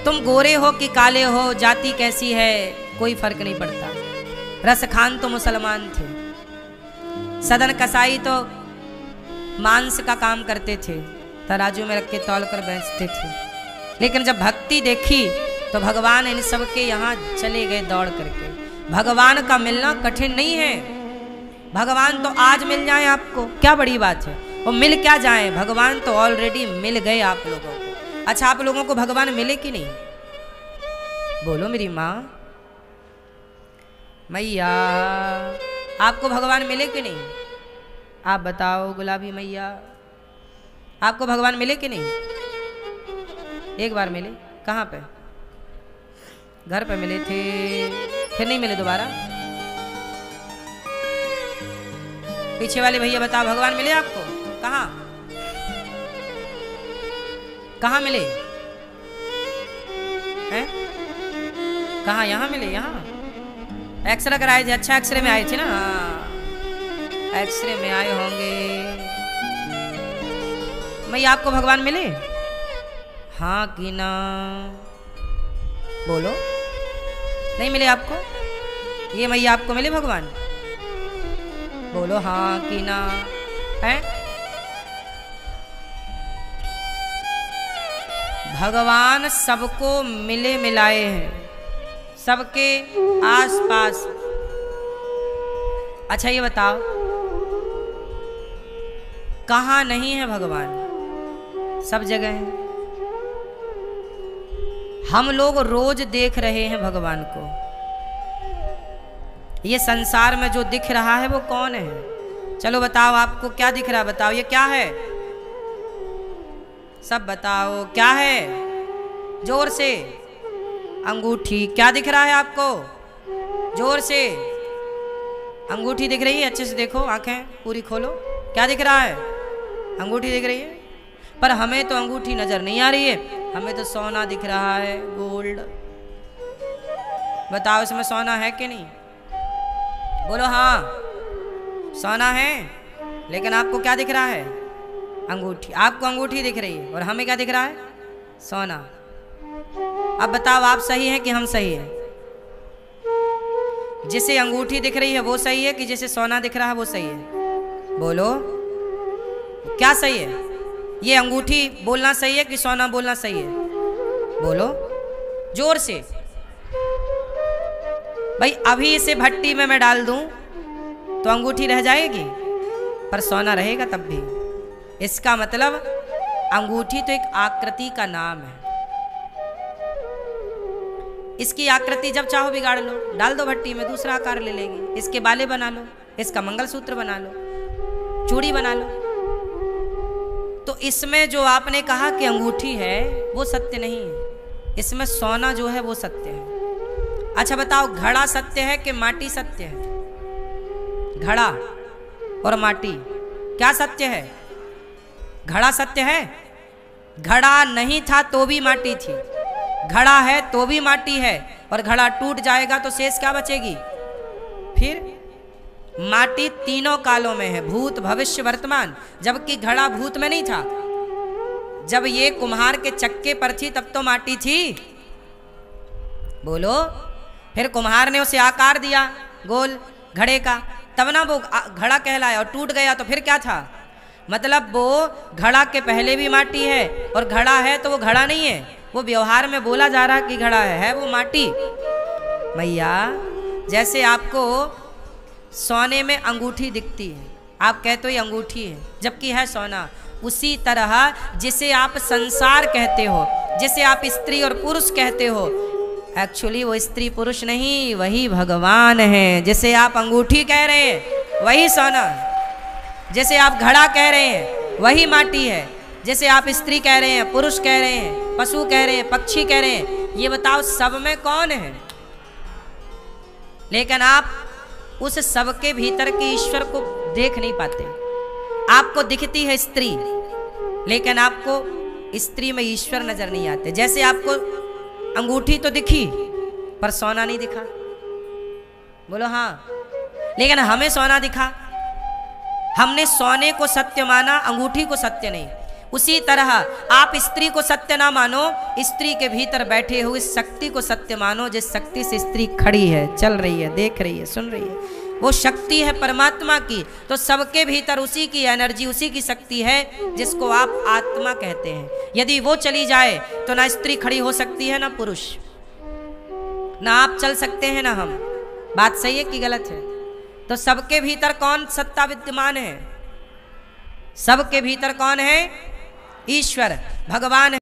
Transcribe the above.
तुम गोरे हो कि काले हो, जाति कैसी है कोई फर्क नहीं पड़ता। रस खान तो मुसलमान थे, सदन कसाई तो मांस का काम करते थे, तराजू में रख के तौल कर बेचते थे। लेकिन जब भक्ति देखी तो भगवान इन सब के यहाँ चले गए दौड़ करके। भगवान का मिलना कठिन नहीं है। भगवान तो आज मिल जाए आपको, क्या बड़ी बात है। वो मिल क्या जाए, भगवान तो ऑलरेडी मिल गए आप लोगों को। अच्छा, आप लोगों को भगवान मिले कि नहीं? बोलो मेरी माँ, मैया, आपको भगवान मिले कि नहीं? आप बताओ गुलाबी मैया, आपको भगवान मिले कि नहीं? एक बार मिले, कहाँ पे? घर पे मिले थे, फिर नहीं मिले दोबारा? पीछे वाले भैया बताओ, भगवान मिले आपको? कहाँ कहाँ मिले हैं? कहाँ? यहाँ मिले? यहाँ एक्सरे कराए थे? अच्छा, एक्सरे में आए थे ना? हाँ, एक्सरे में आए होंगे। मैया आपको भगवान मिले? हाँ कि ना? बोलो, नहीं मिले आपको? ये मैया आपको मिले भगवान? बोलो हाँ कि ना? है? भगवान सबको मिले मिलाए हैं, सबके आसपास। अच्छा ये बताओ, कहाँ नहीं है भगवान? सब जगह है। हम लोग रोज देख रहे हैं भगवान को। ये संसार में जो दिख रहा है वो कौन है? चलो बताओ, आपको क्या दिख रहा है? बताओ, ये क्या है? सब बताओ, क्या है? जोर से। अंगूठी। क्या दिख रहा है आपको? जोर से। अंगूठी दिख रही है? अच्छे से देखो, आंखें पूरी खोलो। क्या दिख रहा है? अंगूठी दिख रही है। पर हमें तो अंगूठी नजर नहीं आ रही है, हमें तो सोना दिख रहा है, गोल्ड। बताओ, इसमें सोना है कि नहीं? बोलो हाँ, सोना है। लेकिन आपको क्या दिख रहा है? अंगूठी। आपको अंगूठी दिख रही है और हमें क्या दिख रहा है? सोना। अब बताओ, आप सही हैं कि हम सही हैं? जिसे अंगूठी दिख रही है वो सही है कि जिसे सोना दिख रहा है वो सही है? बोलो, क्या सही है? ये अंगूठी बोलना सही है कि सोना बोलना सही है? बोलो जोर से। भाई अभी इसे भट्टी में मैं डाल दूं तो अंगूठी रह जाएगी, पर सोना रहेगा तब भी। इसका मतलब अंगूठी तो एक आकृति का नाम है। इसकी आकृति जब चाहो बिगाड़ लो, डाल दो भट्टी में, दूसरा आकार ले लेगी। इसके बाले बना लो, इसका मंगलसूत्र बना लो, चूड़ी बना लो। तो इसमें जो आपने कहा कि अंगूठी है वो सत्य नहीं है, इसमें सोना जो है वो सत्य है। अच्छा बताओ, घड़ा सत्य है कि माटी सत्य है? घड़ा और माटी क्या सत्य है? घड़ा सत्य है। घड़ा नहीं था तो भी माटी थी, घड़ा है तो भी माटी है, और घड़ा टूट जाएगा तो शेष क्या बचेगी? फिर माटी तीनों कालों में है, भूत भविष्य वर्तमान। जबकि घड़ा भूत में नहीं था, जब ये कुम्हार के चक्के पर थी तब तो माटी थी। बोलो, फिर कुम्हार ने उसे आकार दिया गोल घड़े का, तब ना वो घड़ा कहलाया। और टूट गया तो फिर क्या था? मतलब वो घड़ा के पहले भी माटी है, और घड़ा है तो वो घड़ा नहीं है, वो व्यवहार में बोला जा रहा कि घड़ा है वो माटी। मैया जैसे आपको सोने में अंगूठी दिखती है, आप कहते हो ये अंगूठी है जबकि है सोना, उसी तरह जिसे आप संसार कहते हो, जिसे आप स्त्री और पुरुष कहते हो, एक्चुअली वो स्त्री पुरुष नहीं, वही भगवान है। जिसे आप अंगूठी कह रहे हैं वही सोना है, जिसे आप घड़ा कह रहे हैं वही माटी है, जिसे आप स्त्री कह रहे हैं, पुरुष कह रहे हैं, पशु कह रहे हैं, पक्षी कह रहे हैं। ये बताओ सब में कौन है? लेकिन आप उस सब के भीतर के ईश्वर को देख नहीं पाते। आपको दिखती है स्त्री, लेकिन आपको स्त्री में ईश्वर नजर नहीं आते। जैसे आपको अंगूठी तो दिखी पर सोना नहीं दिखा। बोलो हाँ, लेकिन हमें सोना दिखा। हमने सोने को सत्य माना, अंगूठी को सत्य नहीं। उसी तरह आप स्त्री को सत्य ना मानो, स्त्री के भीतर बैठे हुए शक्ति को सत्य मानो, जिस शक्ति से स्त्री खड़ी है, चल रही है, देख रही है, सुन रही है, वो शक्ति है परमात्मा की। तो सबके भीतर उसी की एनर्जी, उसी की शक्ति है जिसको आप आत्मा कहते हैं। यदि वो चली जाए तो ना स्त्री खड़ी हो सकती है, ना पुरुष, ना आप चल सकते हैं, ना हम। बात सही है कि गलत है? तो सबके भीतर कौन सत्ता विद्यमान है? सबके भीतर कौन है? ईश्वर, भगवान है।